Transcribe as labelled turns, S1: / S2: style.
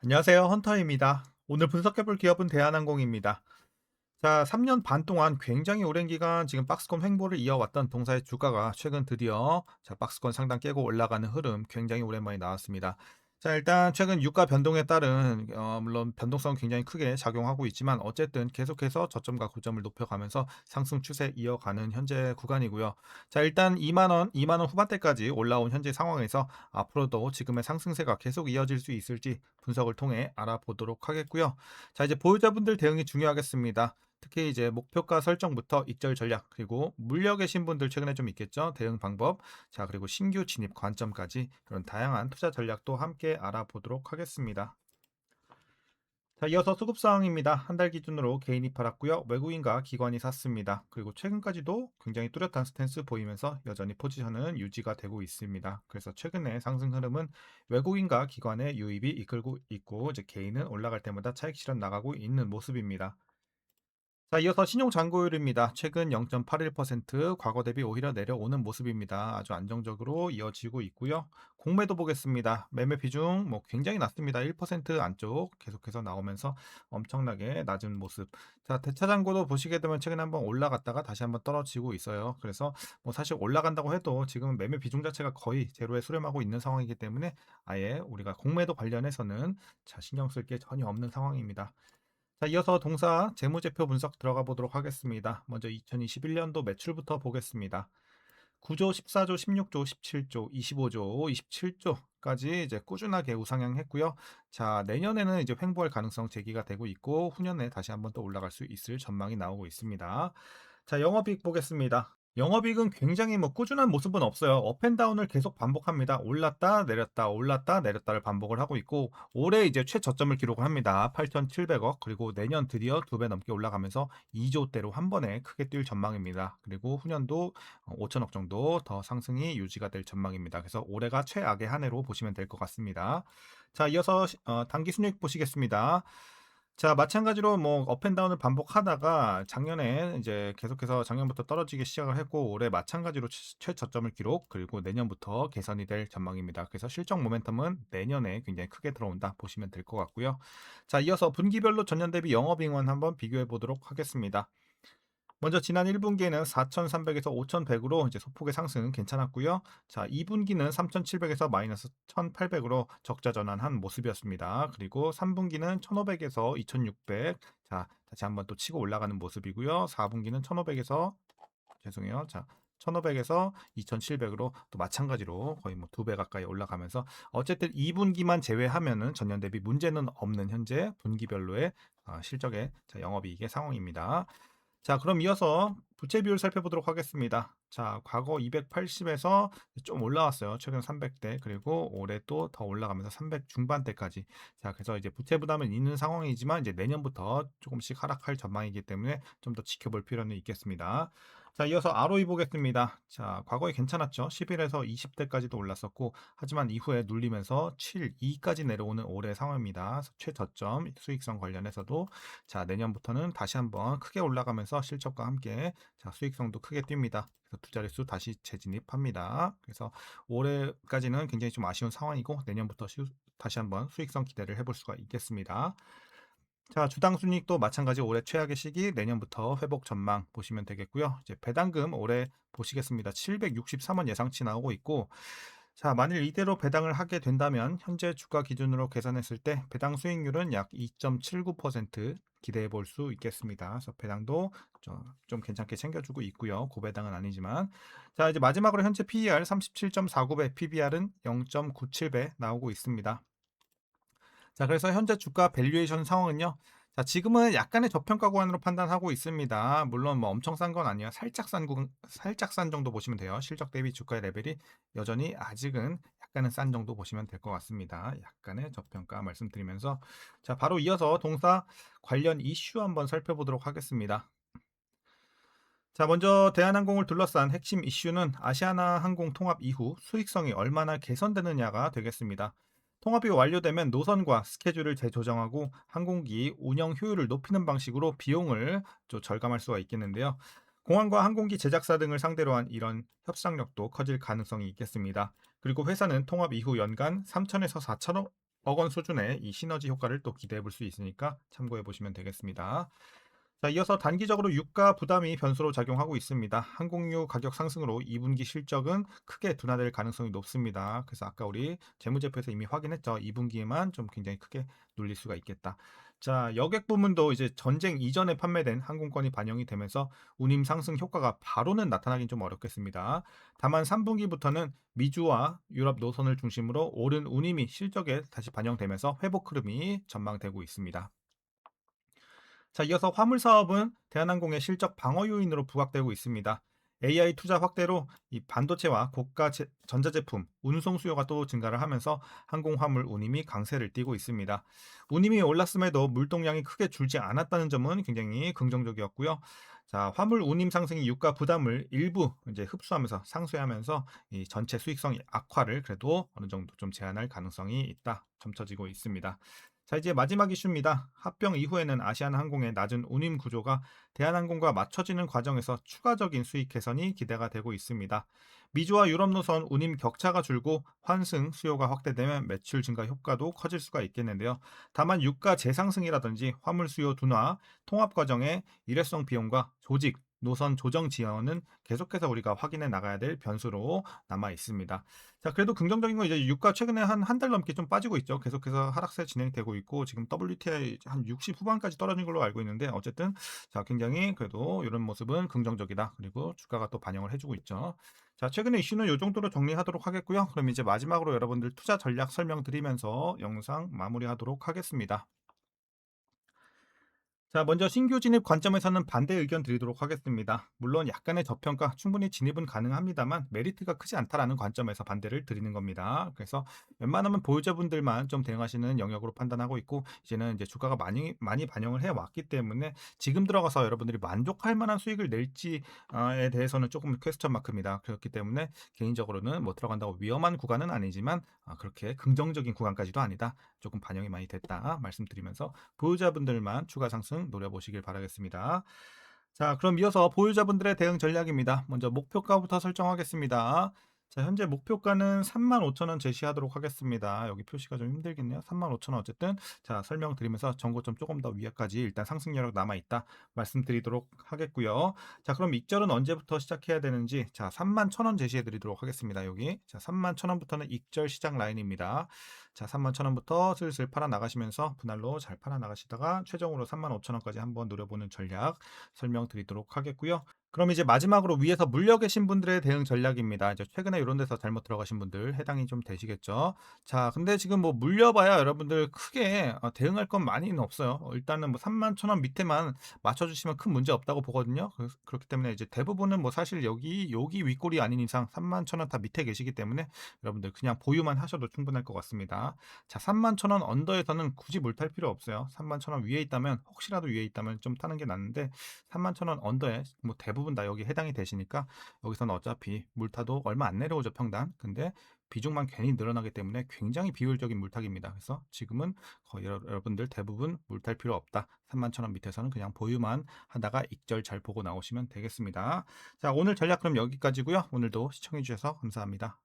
S1: 안녕하세요. 헌터입니다. 오늘 분석해볼 기업은 대한항공입니다. 자, 3년 반 동안 굉장히 오랜 기간 지금 박스권 횡보를 이어왔던 동사의 주가가 최근 드디어 박스권 상단 깨고 올라가는 흐름 굉장히 오랜만에 나왔습니다. 자, 일단 최근 유가 변동에 따른 물론 변동성 굉장히 크게 작용하고 있지만 어쨌든 계속해서 저점과 고점을 높여가면서 상승 추세 이어가는 현재 구간이고요. 자, 일단 2만 원 후반대까지 올라온 현재 상황에서 앞으로도 지금의 상승세가 계속 이어질 수 있을지 분석을 통해 알아보도록 하겠고요. 자, 이제 보유자분들 대응이 중요하겠습니다. 특히 이제 목표가 설정부터 익절 전략, 그리고 물려 계신 분들 최근에 좀 있겠죠. 대응 방법. 자, 그리고 신규 진입 관점까지 그런 다양한 투자 전략도 함께 알아보도록 하겠습니다. 자, 이어서 수급 상황입니다. 한 달 기준으로 개인이 팔았고요. 외국인과 기관이 샀습니다. 그리고 최근까지도 굉장히 뚜렷한 스탠스 보이면서 여전히 포지션은 유지가 되고 있습니다. 그래서 최근에 상승 흐름은 외국인과 기관의 유입이 이끌고 있고, 이제 개인은 올라갈 때마다 차익 실현 나가고 있는 모습입니다. 자, 이어서 신용 잔고율입니다. 최근 0.81%, 과거 대비 오히려 내려오는 모습입니다. 아주 안정적으로 이어지고 있고요. 공매도 보겠습니다. 매매 비중 굉장히 낮습니다. 1% 안쪽 계속해서 나오면서 엄청나게 낮은 모습. 자, 대차 잔고도 보시게 되면 최근에 한번 올라갔다가 다시 한번 떨어지고 있어요. 그래서 사실 올라간다고 해도 지금 매매 비중 자체가 거의 제로에 수렴하고 있는 상황이기 때문에 아예 우리가 공매도 관련해서는 신경 쓸 게 전혀 없는 상황입니다. 자, 이어서 동사 재무제표 분석 들어가 보도록 하겠습니다. 먼저 2021년도 매출부터 보겠습니다. 9조, 14조, 16조, 17조, 25조, 27조까지 이제 꾸준하게 우상향했고요. 자, 내년에는 이제 횡보할 가능성 제기가 되고 있고 후년에 다시 한번 또 올라갈 수 있을 전망이 나오고 있습니다. 자, 영업이익 보겠습니다. 영업이익은 굉장히 꾸준한 모습은 없어요. 업앤다운을 계속 반복합니다. 올랐다 내렸다 올랐다 내렸다를 반복을 하고 있고 올해 이제 최저점을 기록을 합니다. 8,700억. 그리고 내년 드디어 2배 넘게 올라가면서 2조대로 한 번에 크게 뛸 전망입니다. 그리고 후년도 5천억 정도 더 상승이 유지가 될 전망입니다. 그래서 올해가 최악의 한 해로 보시면 될 것 같습니다. 자, 이어서 단기 순이익 보시겠습니다. 자, 마찬가지로 업앤다운을 반복하다가 작년에 이제 계속해서 작년부터 떨어지기 시작을 했고 올해 마찬가지로 최저점을 기록, 그리고 내년부터 개선이 될 전망입니다. 그래서 실적 모멘텀은 내년에 굉장히 크게 들어온다 보시면 될 것 같고요. 자, 이어서 분기별로 전년 대비 영업이익원 한번 비교해 보도록 하겠습니다. 먼저 지난 1분기에는 4,300에서 5,100으로 이제 소폭의 상승 괜찮았고요. 자, 2분기는 3,700에서 마이너스 1,800으로 적자 전환한 모습이었습니다. 그리고 3분기는 1,500에서 2,600. 자, 다시 한번 또 치고 올라가는 모습이고요. 4분기는 1,500에서 죄송해요. 자, 1,500에서 2,700으로 또 마찬가지로 거의 2배 가까이 올라가면서 어쨌든 2분기만 제외하면은 전년 대비 문제는 없는 현재 분기별로의 실적의 영업이익의 상황입니다. 자, 그럼 이어서 부채 비율 살펴보도록 하겠습니다. 자, 과거 280에서 좀 올라왔어요. 최근 300대, 그리고 올해 또 더 올라가면서 300 중반대까지. 자, 그래서 이제 부채 부담은 있는 상황이지만 이제 내년부터 조금씩 하락할 전망이기 때문에 좀 더 지켜볼 필요는 있겠습니다. 자, 이어서 ROE 보겠습니다. 자, 과거에 괜찮았죠. 11에서 20대까지도 올랐었고, 하지만 이후에 눌리면서 7, 2까지 내려오는 올해 상황입니다. 최저점 수익성 관련해서도 자, 내년부터는 다시 한번 크게 올라가면서 실적과 함께 수익성도 크게 뜁니다. 그래서 두 자릿수 다시 재진입합니다. 그래서 올해까지는 굉장히 좀 아쉬운 상황이고 내년부터 다시 한번 수익성 기대를 해볼 수가 있겠습니다. 자, 주당 순이익도 마찬가지 올해 최악의 시기, 내년부터 회복 전망 보시면 되겠고요. 이제 배당금 올해 보시겠습니다. 763원 예상치 나오고 있고, 자, 만일 이대로 배당을 하게 된다면 현재 주가 기준으로 계산했을 때 배당 수익률은 약 2.79% 기대해 볼 수 있겠습니다. 그래서 배당도 좀 괜찮게 챙겨주고 있고요. 고배당은 아니지만. 자, 이제 마지막으로 현재 PER 37.49배, PBR은 0.97배 나오고 있습니다. 자, 그래서 현재 주가 밸류에이션 상황은요. 자, 지금은 약간의 저평가 구간으로 판단하고 있습니다. 물론 엄청 싼 건 아니에요. 살짝 싼 정도 보시면 돼요. 실적 대비 주가의 레벨이 여전히 아직은 약간은 싼 정도 보시면 될 것 같습니다. 약간의 저평가 말씀드리면서 자, 바로 이어서 동사 관련 이슈 한번 살펴보도록 하겠습니다. 자, 먼저 대한항공을 둘러싼 핵심 이슈는 아시아나 항공 통합 이후 수익성이 얼마나 개선되느냐가 되겠습니다. 통합이 완료되면 노선과 스케줄을 재조정하고 항공기 운영 효율을 높이는 방식으로 비용을 좀 절감할 수가 있겠는데요. 공항과 항공기 제작사 등을 상대로 한 이런 협상력도 커질 가능성이 있겠습니다. 그리고 회사는 통합 이후 연간 3천에서 4천억 원 수준의 이 시너지 효과를 또 기대해 볼 수 있으니까 참고해 보시면 되겠습니다. 자, 이어서 단기적으로 유가 부담이 변수로 작용하고 있습니다. 항공유 가격 상승으로 2분기 실적은 크게 둔화될 가능성이 높습니다. 그래서 아까 우리 재무제표에서 이미 확인했죠. 2분기에만 좀 굉장히 크게 눌릴 수가 있겠다. 자, 여객 부문도 이제 전쟁 이전에 판매된 항공권이 반영이 되면서 운임 상승 효과가 바로는 나타나긴 좀 어렵겠습니다. 다만 3분기부터는 미주와 유럽 노선을 중심으로 오른 운임이 실적에 다시 반영되면서 회복 흐름이 전망되고 있습니다. 자, 이어서 화물 사업은 대한항공의 실적 방어 요인으로 부각되고 있습니다. AI 투자 확대로 이 반도체와 고가 전자제품, 운송 수요가 또 증가를 하면서 항공 화물 운임이 강세를 띠고 있습니다. 운임이 올랐음에도 물동량이 크게 줄지 않았다는 점은 굉장히 긍정적이었고요. 자, 화물 운임 상승이 유가 부담을 일부 이제 흡수하면서 상쇄하면서 이 전체 수익성 악화를 그래도 어느 정도 좀 제한할 가능성이 있다 점쳐지고 있습니다. 자, 이제 마지막 이슈입니다. 합병 이후에는 아시아나항공의 낮은 운임 구조가 대한항공과 맞춰지는 과정에서 추가적인 수익 개선이 기대가 되고 있습니다. 미주와 유럽 노선 운임 격차가 줄고 환승 수요가 확대되면 매출 증가 효과도 커질 수가 있겠는데요. 다만 유가 재상승이라든지 화물 수요 둔화, 통합 과정의 일회성 비용과 조직, 노선 조정 지연은 계속해서 우리가 확인해 나가야 될 변수로 남아 있습니다. 자, 그래도 긍정적인 건 이제 유가 최근에 한 달 넘게 좀 빠지고 있죠. 계속해서 하락세 진행되고 있고 지금 WTI 한 60 후반까지 떨어진 걸로 알고 있는데 어쨌든 자, 굉장히 그래도 이런 모습은 긍정적이다. 그리고 주가가 또 반영을 해주고 있죠. 자, 최근에 이슈는 이 정도로 정리하도록 하겠고요. 그럼 이제 마지막으로 여러분들 투자 전략 설명드리면서 영상 마무리하도록 하겠습니다. 자, 먼저 신규 진입 관점에서는 반대 의견 드리도록 하겠습니다. 물론 약간의 저평가, 충분히 진입은 가능합니다만 메리트가 크지 않다라는 관점에서 반대를 드리는 겁니다. 그래서 웬만하면 보유자분들만 좀 대응하시는 영역으로 판단하고 있고 이제는 이제 주가가 많이 반영을 해 왔기 때문에 지금 들어가서 여러분들이 만족할 만한 수익을 낼지에 대해서는 조금 퀘스천 마크입니다. 그렇기 때문에 개인적으로는 뭐 들어간다고 위험한 구간은 아니지만 그렇게 긍정적인 구간까지도 아니다. 조금 반영이 많이 됐다 말씀드리면서 보유자분들만 추가 상승 노려보시길 바라겠습니다. 자, 그럼 이어서 보유자분들의 대응 전략입니다. 먼저 목표가부터 설정하겠습니다. 자, 현재 목표가는 35,000원 제시하도록 하겠습니다. 여기 표시가 좀 힘들겠네요. 35,000원 어쨌든 자, 설명드리면서 정고점 조금 더 위에까지 일단 상승 여력 남아 있다 말씀드리도록 하겠고요. 자, 그럼 익절은 언제부터 시작해야 되는지 자, 31,000원 제시해 드리도록 하겠습니다. 여기 자, 31,000원부터는 익절 시작 라인입니다. 자, 31,000원부터 슬슬 팔아 나가시면서 분할로 잘 팔아 나가시다가 최종으로 35,000원까지 한번 노려보는 전략 설명드리도록 하겠고요. 그럼 이제 마지막으로 위에서 물려 계신 분들의 대응 전략입니다. 이제 최근에 이런 데서 잘못 들어가신 분들 해당이 좀 되시겠죠. 자, 근데 지금 뭐 물려봐야 여러분들 크게 대응할 건 많이는 없어요. 일단은 뭐 31,000원 밑에만 맞춰주시면 큰 문제 없다고 보거든요. 그렇기 때문에 이제 대부분은 뭐 사실 여기 윗골이 아닌 이상 31,000원 다 밑에 계시기 때문에 여러분들 그냥 보유만 하셔도 충분할 것 같습니다. 자, 31,000원 언더에서는 굳이 물 탈 필요 없어요. 31,000원 위에 있다면 혹시라도 위에 있다면 좀 타는 게 낫는데 31,000원 언더에 뭐 대부분 다 여기 해당이 되시니까 여기서는 어차피 물타도 얼마 안 내려오죠, 평단. 근데 비중만 괜히 늘어나기 때문에 굉장히 비효율적인 물타기입니다. 그래서 지금은 거의 여러분들 대부분 물탈 필요 없다. 31,000원 밑에서는 그냥 보유만 하다가 익절 잘 보고 나오시면 되겠습니다. 자, 오늘 전략 그럼 여기까지고요. 오늘도 시청해 주셔서 감사합니다.